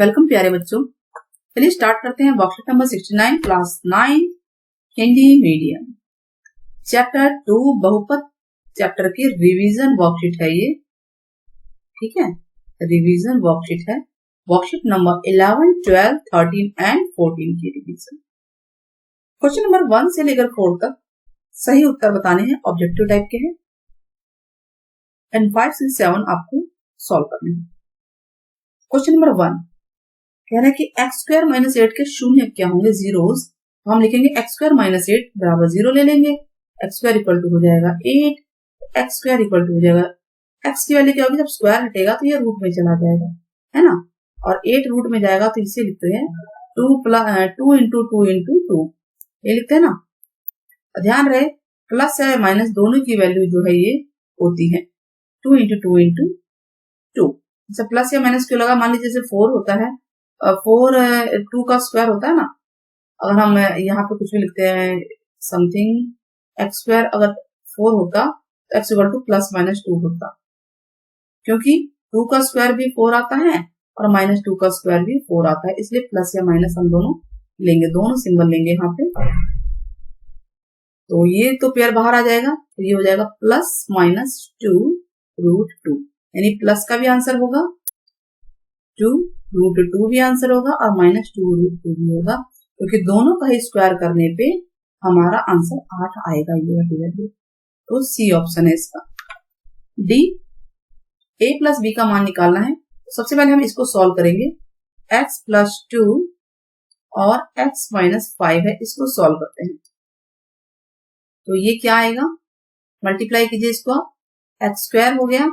Welcome प्यारे बच्चों। चलिए स्टार्ट करते हैं worksheet number 69 class 9 Hindi medium chapter 2 बहुपद चैप्टर की रिवीजन वर्कशीट है ये। ठीक है, रिवीजन वर्कशीट है। वर्कशीट नंबर 11, 12, 13 एंड 14 की रिवीजन। क्वेश्चन नंबर 1 से लेकर 4 तक सही उत्तर बताने हैं, ऑब्जेक्टिव टाइप के हैं एंड 5, 6, 7 आपको सॉल्व करने हैं। क्वेश्चन नंबर 1 कह रहा है कि एक्स स्क्वायर माइनस 8 के शून्य क्या होंगे, जीरोस। तो हम लिखेंगे एक्स स्क्वायर माइनस 8 बराबर 0 ले लेंगे। एक्स स्क्वायर इक्वल टू हो जाएगा 8, एक्स स्क्वायर इक्वल टू हो जाएगा, एक्स की वैल्यू क्या होगी, जब स्क्वायर हटेगा तो ये रूट में चला जाएगा, है ना। और 8 रूट में जाएगा तो इसे लिखते हैं 2 इंटू 2 इंटू 2, ये लिखते हैं ना। ध्यान रहे प्लस या माइनस दोनों की वैल्यू जो है ये होती है 2 इंटू 2 इंटू 2। जैसे प्लस या माइनस क्यों लगा, मान लीजिए जैसे 4 होता है, 4 2 का स्क्वायर होता है ना। अगर हम यहाँ पे कुछ भी लिखते हैं समथिंग एक्स स्क्वायर, अगर 4 होता तो x equal two plus minus 2 होता, क्योंकि 2 का स्क्वायर भी 4 आता है और माइनस 2 का स्क्वायर भी 4 आता है, इसलिए प्लस या माइनस हम दोनों लेंगे, दोनों सिंबल लेंगे यहाँ पे। तो ये तो पेयर बाहर आ जाएगा, तो ये हो जाएगा प्लस माइनस 2 रूट 2, यानी प्लस का भी आंसर होगा 2 रूट 2 भी आंसर होगा और माइनस 2 रूट 2 भी होगा, क्योंकि दोनों का ही स्क्वायर करने पे हमारा आंसर 8 आएगा ये वैल्यू। तो सी ऑप्शन है इसका। डी, a प्लस बी का मान निकालना है। सबसे पहले हम इसको सॉल्व करेंगे। x प्लस 2 और x माइनस 5 है, इसको सॉल्व करते हैं। तो ये क्या आएगा, मल्टीप्लाई कीजिए इसको, एक्स स्क्वायर हो गया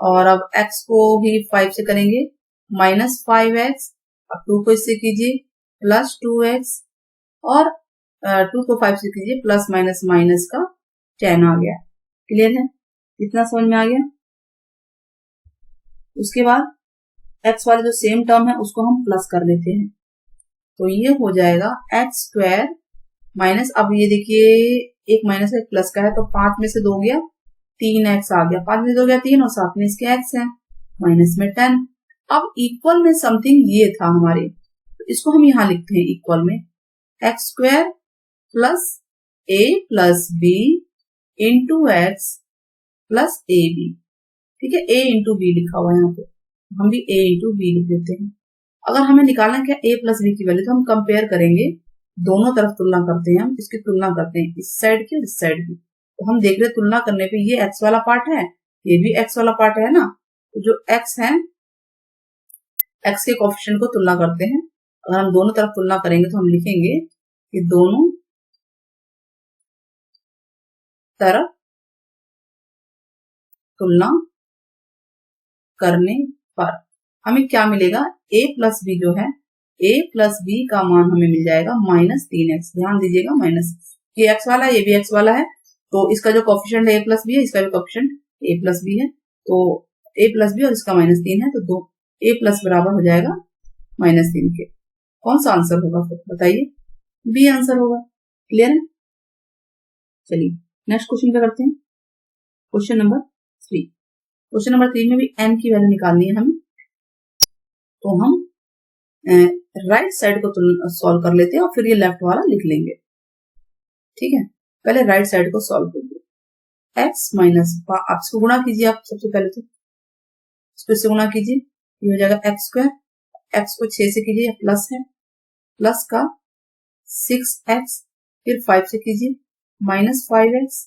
और अब x को भी 5 से करेंगे माइनस 5x, अब 2 को इससे कीजिए प्लस 2x और 2 को 5 से कीजिए प्लस माइनस माइनस का 10 आ गया। क्लियर है, इतना समझ में आ गया। उसके बाद x वाले जो सेम टर्म है उसको हम प्लस कर लेते हैं, तो ये हो जाएगा एक्स स्क्वायर माइनस, अब ये देखिए एक माइनस एक प्लस का है तो 5 में से 2 गया 3x आ गया, 5 में 2 गया 3 और साथ में इसके x है, माइनस में 10। अब इक्वल में समथिंग ये था हमारे, तो इसको हम यहां लिखते हैं इक्वल में x square plus a plus b into x plus a b. ठीक है, a इंटू बी लिखा हुआ है यहाँ पे, हम भी a इंटू बी लिख देते हैं। अगर हमें निकालना क्या a प्लस बी की वैल्यू, तो हम कंपेयर करेंगे, दोनों तरफ तुलना करते हैं, हम इसकी तुलना करते हैं इस साइड की और इस साइड की। तो हम देख रहे हैं तुलना करने पे ये x वाला पार्ट है, ये भी x वाला पार्ट है ना, तो जो x है x के कोएफिशिएंट को तुलना करते हैं। अगर हम दोनों तरफ तुलना करेंगे तो हम लिखेंगे कि दोनों तरफ तुलना करने पर हमें क्या मिलेगा, a प्लस बी जो है, a प्लस बी का मान हमें मिल जाएगा माइनस 3x। ध्यान दीजिएगा माइनस, ये x वाला है ये भी x वाला है, तो इसका जो कोएफिशिएंट है a प्लस बी है, इसका भी कोएफिशिएंट a प्लस बी है, तो a प्लस बी और इसका माइनस 3 है, तो दो a प्लस बराबर हो जाएगा माइनस 3 के। कौन सा आंसर होगा फिर बताइए, बी आंसर होगा। क्लियर है, चलिए नेक्स्ट क्वेश्चन पे करते हैं। Question number 3। क्वेश्चन नंबर 3 में भी n की वैल्यू निकालनी है हमें, तो हम राइट साइड को सॉल्व कर लेते हैं और फिर ये लेफ्ट वाला लिख लेंगे। ठीक है, पहले राइट साइड को सॉल्व करिए। x माइनस, आप इसको गुणा कीजिए, आप सबसे पहले तो इसको इससे गुणा कीजिए, ये हो जाएगा एक्स स्क्वायर, एक्स को 6 से कीजिए प्लस है, प्लस का 6x, फिर 5 से कीजिए माइनस 5x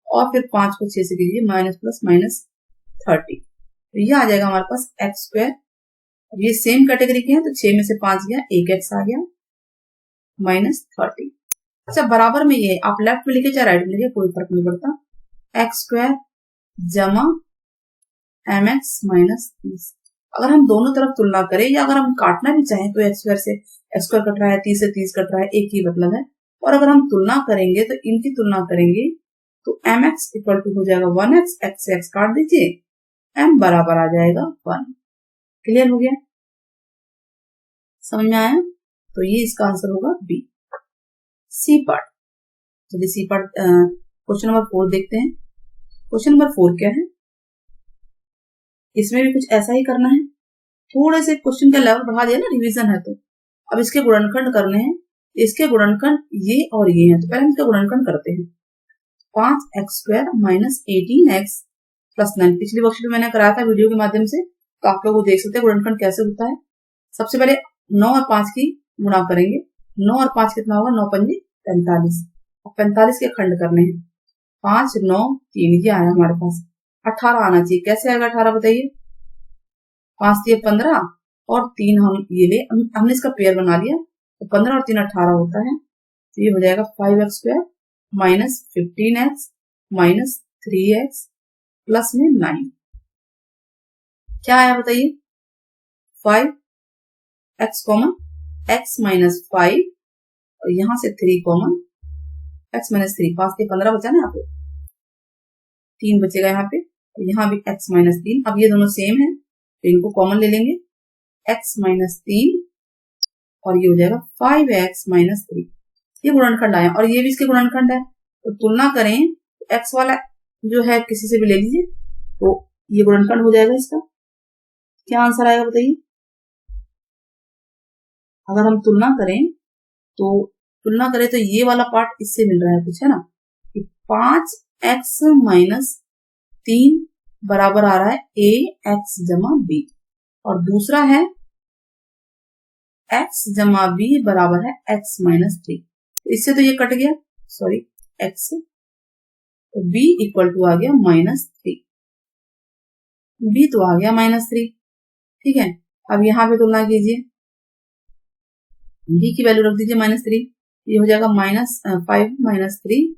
और फिर 5 को 6 से कीजिए माइनस प्लस माइनस 30। तो ये आ जाएगा हमारे पास एक्स स्क्वायर। ये सेम कैटेगरी के हैं तो 6 में से 5 गया, 1x आ गया माइनस 30। अच्छा, बराबर में ये आप लेफ्ट में लिखे चाहे राइट में लिखे कोई फर्क नहीं पड़ता, एक्स स्क्वायर जमा mx माइनस 30। अगर हम दोनों तरफ तुलना करें या अगर हम काटना भी चाहें तो एक्स स्क्वायर से एक्स स्क्वायर कट रहा है, 30 से 30 कट रहा है, एक ही मतलब है। और अगर हम तुलना करेंगे तो इनकी तुलना करेंगे तो mx इक्वल टू हो जाएगा 1x, x से x काट दीजिए, m बराबर आ जाएगा 1। क्लियर हो गया, समझ में आया, तो ये इसका आंसर होगा बी। सी पार्ट, चलिए सी पार्ट क्वेश्चन नंबर 4 देखते हैं। क्वेश्चन नंबर 4 क्या है, इसमें भी कुछ ऐसा ही करना है। थोड़े से क्वेश्चन का लेवल बढ़ा दिया ना, रिवीजन है तो। अब इसके गुणनखंड करने हैं, इसके गुणनखंड ये और ये हैं, तो पहले हम इसका गुणनखंड करते हैं। 5x² माइनस 18x प्लस 9, पिछली वर्कशीट में मैंने कराया था वीडियो के माध्यम से, तो आप लोग वो देख सकते हैं गुणनखंड कैसे होता है। सबसे पहले 9 और 5 की गुणा करेंगे, 9 और 5 कितना होगा, 9 पंजे 45, और 45 के खंड करने हैं, 5 9 3, ये आया हमारे पास। 18 आना चाहिए, कैसे आएगा 18 बताइए, 5 3 15 और 3 हम ये ले, हमने इसका पेयर बना लिया, तो 15 और 3 18 होता है, तो ये हो जाएगा 5x² minus 15x minus 3x plus में 9, क्या आया बताइए, 5x कॉमन, x माइनस 5 और यहां से 3 कॉमन, x माइनस 3, 5 के 15 बचा ना, यहाँ पे 3 बचेगा यहाँ पे, यहाँ भी x माइनस 3, अब ये दोनों सेम है तो इनको कॉमन ले लेंगे, x माइनस 3 और ये हो जाएगा 5x माइनस 3, ये गुणनखंड आया, और ये भी इसके गुणनखंड है, तो तुलना करें, x वाला जो है किसी से भी ले लीजिए, तो ये गुणनखंड हो जाएगा इसका, क्या आंसर आएगा बताइए। अगर हम तुलना करें तो ये वाला पार्ट इससे मिल रहा है कुछ, है ना, कि 5x माइनस 3 बराबर आ रहा है ax जमा b, और दूसरा है x जमा b बराबर है x माइनस 3, इससे तो ये कट गया, सॉरी x, तो b इक्वल टू आ गया -3, b तो आ गया -3, ठीक है। अब यहाँ पे तुलना कीजिए, b की वैल्यू रख दीजिए -3, ये हो जाएगा -5 -3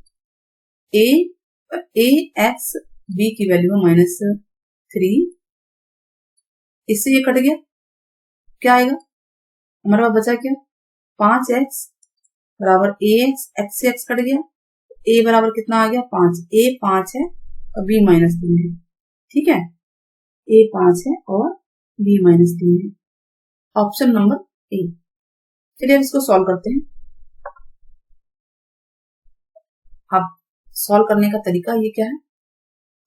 a x, b की वैल्यू है -3, इससे ये कट गया, क्या आएगा हमारे पास बचा क्या, 5x बराबर ax, x से x कट गया, a बराबर कितना आ गया 5, a 5 है और b -3 है, ठीक है, a 5 है और b -3 है, ऑप्शन नंबर ए। चलिए अब इसको सॉल्व करते हैं। अब सॉल्व करने का तरीका ये क्या है,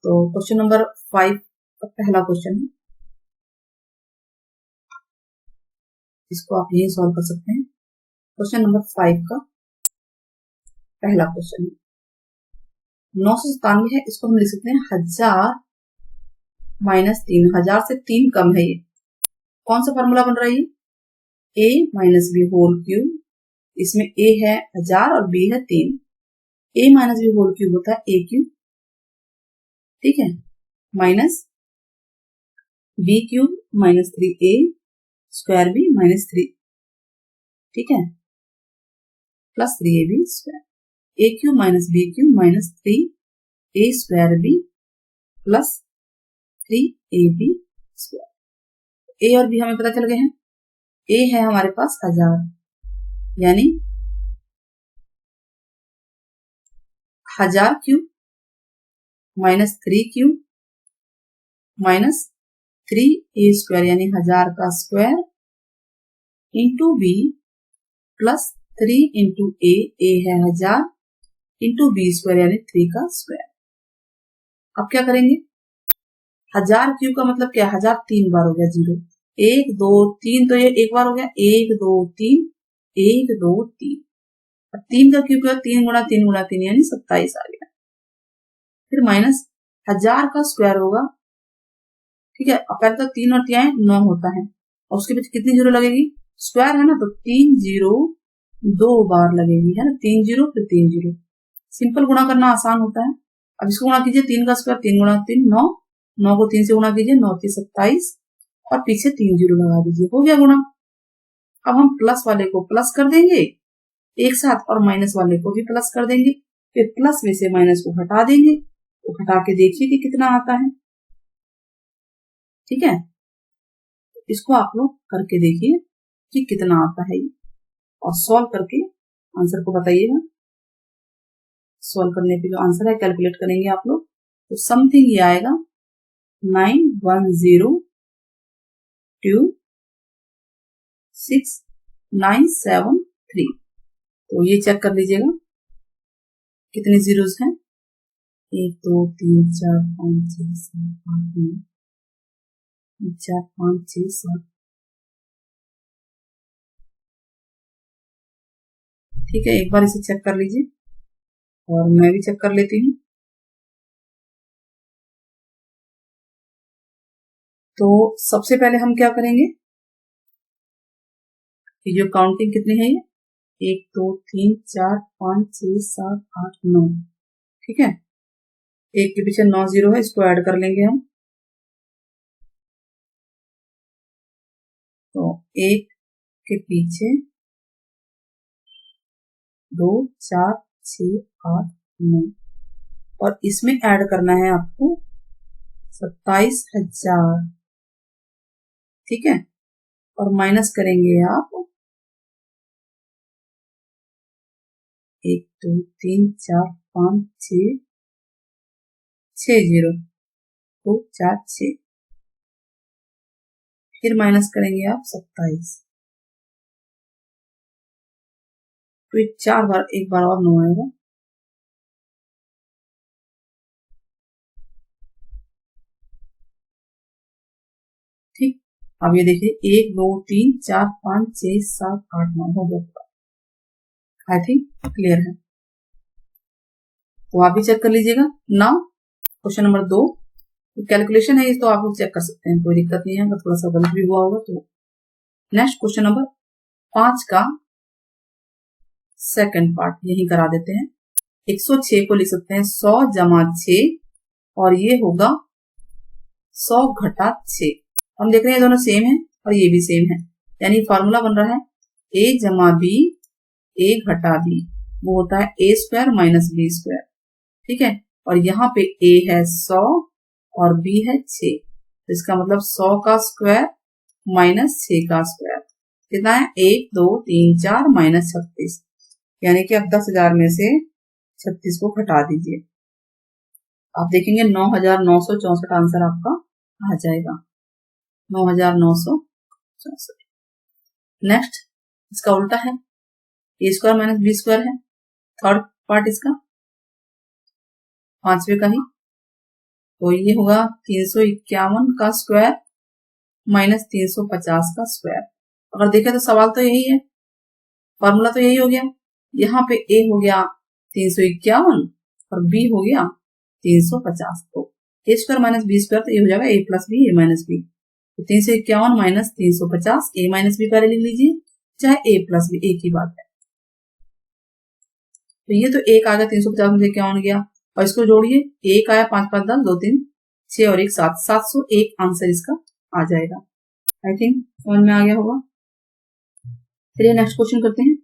तो क्वेश्चन नंबर 5 का पहला क्वेश्चन है, इसको आप यही सॉल्व कर सकते हैं। क्वेश्चन नंबर 5 का पहला क्वेश्चन है, 997 है, इसको हम लिख सकते हैं 1000 माइनस 3, 1000 से 3 कम है, ये कौन सा फॉर्मूला बन रहा है, ये a minus b whole cube, इसमें a है 1000 और b है 3, a minus b whole cube होता है a क्यूब, ठीक है, minus b cube minus 3a square b minus 3, ठीक है, plus 3ab square, a cube minus b cube minus 3a square b plus 3ab square, a और b हमें पता चल गए हैं, a है हमारे पास 1000, यानी 1000 cube minus 3 cube minus 3a square, यानी 1000 का square into b plus 3 into a है 1000 इंटू b स्क्वायर यानी 3 का स्क्वायर। अब क्या करेंगे, 1000 क्यूब का मतलब क्या, 1000 3 बार हो गया, 0 1 2 3, तो ये एक बार हो गया, 1 2 3 1 2 3, अब 3 का क्यूब 3 गुणा 3 गुणा 3 यानी 27 आ गया, फिर माइनस 1000 का स्क्वायर होगा, ठीक है, अब पहले तो 3 और 3 9 होता है, और उसके पीछे कितनी जीरो लगेगी, स्क्वायर है ना, तो 3 जीरो 2 बार लगेगी, है ना, 3 जीरो फिर 3 जीरो, सिंपल गुणा करना आसान होता है। अब इसको गुणा कीजिए, 3 का स्क्वायर 3 गुणा 3 9, 9 को 3 से गुणा कीजिए, 9 3 27 और पीछे 3 जीरो लगा दीजिए, हो गया गुणा। अब हम प्लस वाले को प्लस कर देंगे एक साथ और माइनस वाले को भी प्लस कर देंगे, फिर प्लस में से माइनस को हटा देंगे, तो हटा के देखिए कि कितना आता है, ठीक है, इसको आप लोग करके देखिए कि कितना आता है ये, और सॉल्व करके आंसर को बताइएगा। सॉल्व करने पे जो आंसर है कैलकुलेट करेंगे आप लोग, तो समथिंग ये आएगा 91026973, तो ये चेक कर लीजिएगा कितने जीरोस हैं, 1 2 3 4 5 6 7 8 9 4 5 6 7 ठीक है, एक बार इसे चेक कर लीजिए और मैं भी चेक कर लेती हूँ। तो सबसे पहले हम क्या करेंगे, ये जो काउंटिंग कितनी है, ये 1 2 3 4 5 6 7 8 9, ठीक है। एक के पीछे 9 जीरो है, इसको ऐड कर लेंगे हम। तो एक के पीछे 2 4 6 8 9 और इसमें ऐड करना है आपको 27,000, ठीक है। और माइनस करेंगे आप 1 2 3 4 5 6 जीरो, 2 4 6, फिर माइनस करेंगे आप 27। तो 4 बार, एक बार और 9 आएगा। ठीक, अब ये देखिए 1 2 3 4 5 6 7 8 9 हो गया। आई थिंक क्लियर है, तो आप भी चेक कर लीजिएगा। नाउ क्वेश्चन नंबर 2, कैलकुलेशन है ये, तो आप लोग चेक कर सकते हैं, कोई दिक्कत नहीं है। अगर थोड़ा सा गलत भी हुआ होगा तो नेक्स्ट क्वेश्चन नंबर 5 का सेकंड पार्ट यही करा देते हैं। 106 को लिख सकते हैं 100 जमा 6 और ये होगा 100 घटा 6। हम देख रहे हैं दोनों सेम है और ये भी सेम है, यानी फॉर्मूला बन रहा है a जमा b, a घटा b, वो होता है a square minus b square, ठीक है। और यहाँ पे a है 100 और b है 6, तो इसका मतलब 100 का स्क्वायर माइनस 6 का स्क्वायर कितना है, 1 2 3 4 माइनस 36, यानी कि आप 10,000 में से 36 को घटा दीजिए, आप देखेंगे 9,964 आंसर आपका आ जाएगा, 9,964। नेक्स्ट इसका उल्टा है, a square minus b square है, थर्ड पार्ट इसका 5वें का ही, तो ये होगा 351 का स्क्वायर माइनस 350 का स्क्वायर। अगर देखें तो सवाल तो यही है, फॉर्मूला तो यही हो गया। यहाँ पे a हो गया 351 और b हो गया 350, तो a square minus b square, तो ये हो जाएगा a plus b a minus b. तो 351 माइनस 350, a माइनस बी पहले लिख लीजिए, चाहे a प्लस बी, एक ही बात है। तो ये तो एक आ गया 350 में से 51 गया, और इसको जोड़िए, एक आया 5 5 10 2 3 6 और 1 7, 701 आंसर इसका आ जाएगा। आई थिंक समझ में आ गया होगा। चलिए नेक्स्ट क्वेश्चन करते हैं।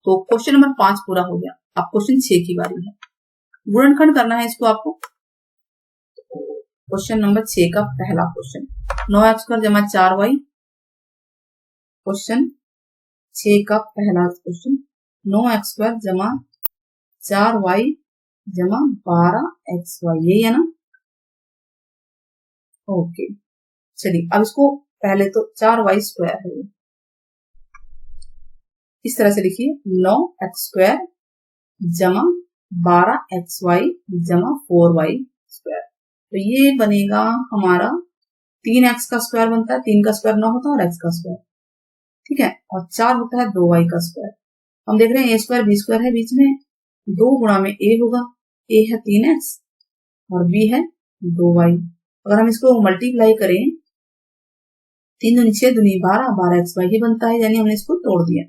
तो क्वेश्चन नंबर 5 पूरा हो गया, अब क्वेश्चन 6 की बारी है, गुणनखंड करना है इसको आपको। क्वेश्चन नंबर 6 का पहला क्वेश्चन, 9x स्क्वायर जमा 4y। क्वेश्चन 6 का पहला क्वेश्चन, 9x स्क्वायर जमा 4y जमा 12xy, यही है ना। ओके, चलिए अब इसको पहले तो 4y स्क्वायर है, इस तरह से लिखिए 9x स्क्वायर जमा 12xy जमा 4y स्क्वायर। तो ये बनेगा हमारा 3x का स्क्वायर बनता है, 3 का स्क्वायर 9 होता है और x का स्क्वायर, ठीक है, और 4 होता है 2y का स्क्वायर। हम देख रहे हैं a स्क्वायर b स्क्वायर है बीच में, 2 गुणा में a होगा, a है 3x और b है 2y। अगर हम इसको मल्टीप्लाई करें, 3 दूनी 6 दूनी 12, 12xy ही बनता है, यानी हमने इसको तोड़ दिया।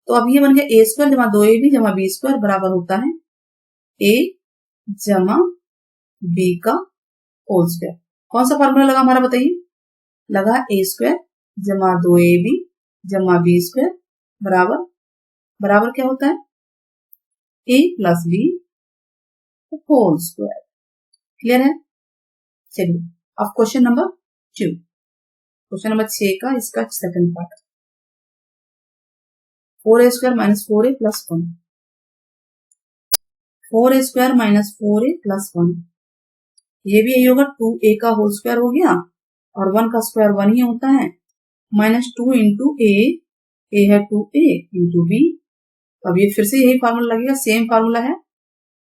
तो अब ये बन गया a स्क्वायर जमा 2ab जमा b स्क्वायर बराबर होता है a जमा b का होल स्क्वायर। कौन सा फॉर्मूला लगा हमारा बताइए, लगा a स्क्वायर जमा 2ab जमा b स्क्वायर बराबर बराबर क्या होता है, a plus b whole square. Clear है। चलिए अब क्वेश्चन नंबर 2, क्वेश्चन नंबर 6 का इसका second part, 4a square minus 4a plus 1, 4a square minus 4a plus 1, ये भी यही होगा, 2a का होल स्क्वायर हो गया और 1 का स्क्वायर 1 ही होता है, माइनस 2 इंटू a है 2a इंटू b। अब ये फिर से यही फार्मूला लगेगा, सेम फार्मूला है,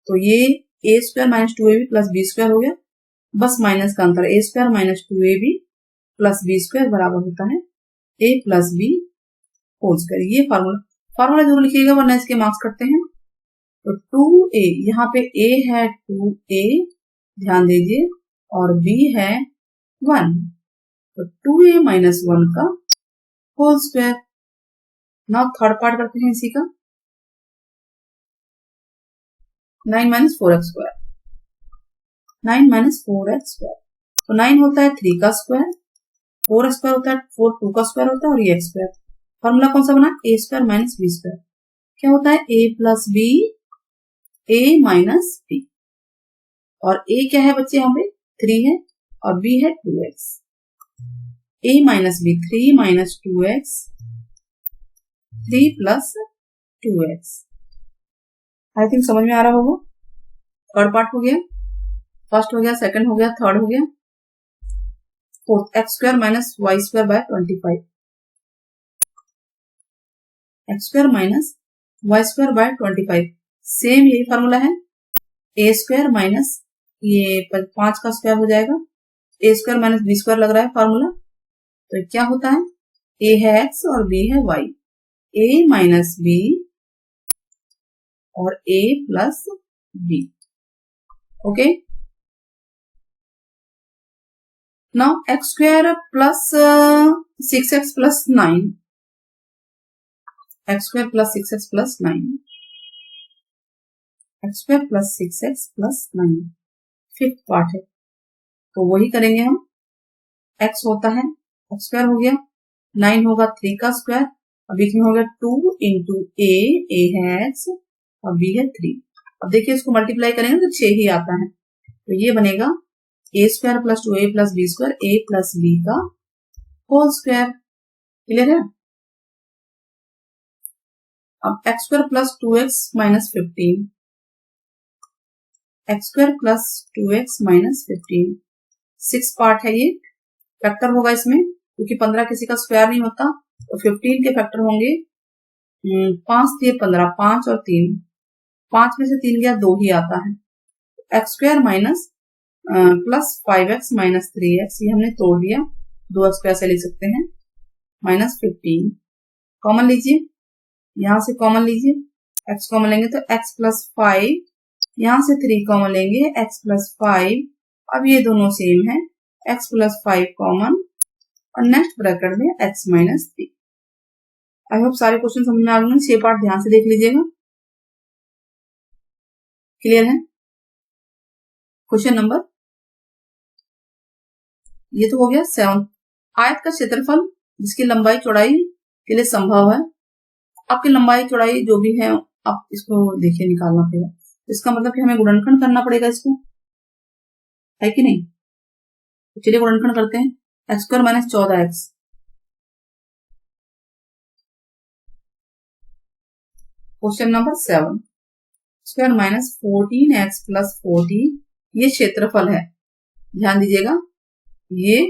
तो ये a square minus 2ab plus b square हो गया, बस माइनस का अंतर, a square minus 2ab plus b square बराबर होता है a plus b whole square. ये फार्मूला फॉर्मूला जरूर लिखिएगा वरना इसके मार्क्स कटते हैं। तो 2a, यहाँ पे a है 2a, ध्यान दीजिए, और b है 1, तो 2a माइनस 1 का whole square. Now third part करते हैं इसी का, 9 minus 4x square, 9 minus 4x square, तो 9 होता है 3 का स्क्वायर, 4 स्क्वायर होता है 4 2 का स्क्वायर होता है, और ये x स्क्वायर। फॉर्मूला कौन सा बना, a square minus b square. क्या होता है, a plus b, a minus b, और a क्या है बच्चे यहाँ पे 3 है, और b है 2x। a minus b 3 minus 2x, 3 plus 2x। I think समझ में आ रहा होगा। थर्ड पार्ट हो गया, फर्स्ट हो गया, सेकंड हो गया, थर्ड हो गया। Fourth, x square minus y square by 25, x square minus y square by 25, same यही फॉर्मूला है। ए स्क्वायर माइनस ये 5 का स्क्वायर हो जाएगा, ए स्क्वायर माइनस बी स्क्वायर लग रहा है फॉर्मूला। तो क्या होता है, ए है एक्स और बी है वाई, ए माइनस बी और a plus b। Okay, now x square plus 6x plus 9, x square plus 6x plus 9, x square plus 6x plus 9, fifth part है, तो वही करेंगे हम। x होता है, एक्स स्क्वायर हो गया, 9 होगा 3 का स्क्वायर, अब बीच में हो गया 2 इंटू ए है x और b है 3। अब देखिए इसको मल्टीप्लाई करेंगे तो 6 ही आता है, तो ये बनेगा a square plus 2a plus b square, a plus b का होल स्क्वायर। क्लियर है। अब x square plus 2x minus 15, x square plus 2x minus 15, 6 part है ये, फैक्टर होगा इसमें क्योंकि 15 किसी का स्क्वायर नहीं होता, तो 15 के फैक्टर होंगे 5 दिए 15, 5 और 3, 5 में से 3 गया 2 ही आता है। X square minus plus 5x minus 3x, ये हमने तोड़ दिया, 2x को ऐसे लिख सकते हैं, माइनस 15, कॉमन लीजिए, यहां से कॉमन लीजिए, x कॉमन लेंगे तो x प्लस 5, यहां से 3 कॉमन लेंगे, x प्लस 5, अब ये दोनों सेम है, x प्लस 5 कॉमन, और नेक्स्ट ब्रैकेट में x माइनस 3। आई होप सारे क्वेश्चन समझ में आ गए, 6 पार्ट ध्यान से देख लीजिएगा। क्लियर है। क्वेश्चन नंबर, ये तो हो गया 7। आयत का क्षेत्रफल जिसकी लंबाई चौड़ाई के लिए संभव है, आपकी लंबाई चौड़ाई जो भी है आप इसको देखिए निकालना पड़ेगा, इसका मतलब कि हमें गुणनखंड करना पड़ेगा इसको, है कि नहीं। तो चलिए गुणनखंड करते हैं, x square minus 14x, question number 7, square minus 14x plus 14, ये क्षेत्रफल है, ध्यान दीजिएगा ये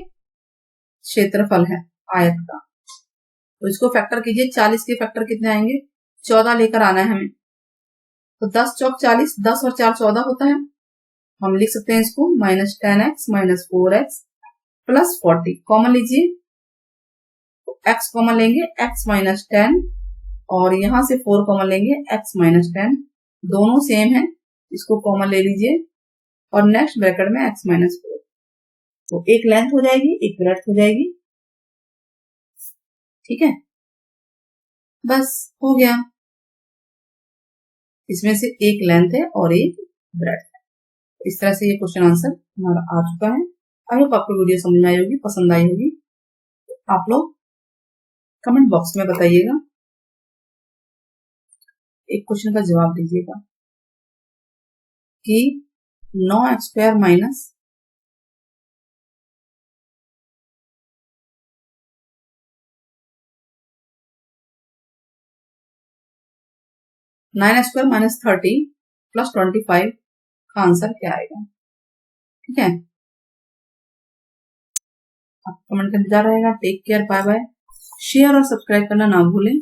क्षेत्रफल है आयत का। तो इसको फैक्टर कीजिए, 40 के फैक्टर कितने आएंगे, 14 लेकर आना है हमें, तो 10 चौक 40, 10 और 4 14 होता है, हम लिख सकते हैं इसको minus 10x minus 4x plus 40, common लीजिए, तो x कॉमन लेंगे, x माइनस 10, और यहां से 4 कॉमन लेंगे, x माइनस 10, दोनों सेम है, इसको कॉमन ले लीजिए, और नेक्स्ट ब्रैकेट में x माइनस 4, तो एक लेंथ हो जाएगी, एक ब्रेड्थ हो जाएगी। ठीक है, बस हो गया, इसमें से एक लेंथ है और एक ब्रेड्थ है। इस तरह से ये क्वेश्चन आंसर हमारा आ चुका है। आई होप आपको वीडियो समझ में आई होगी, पसंद आई होगी। आप लोग कमेंट बॉक्स में बताइएगा, एक क्वेश्चन का जवाब दीजिएगा कि 9x square minus 9x square minus 30 plus 25 का आंसर क्या आएगा। ठीक है, आप कमेंट का इंतजार रहेगा। Take care, bye bye. Share और सब्सक्राइब करना ना भूलें।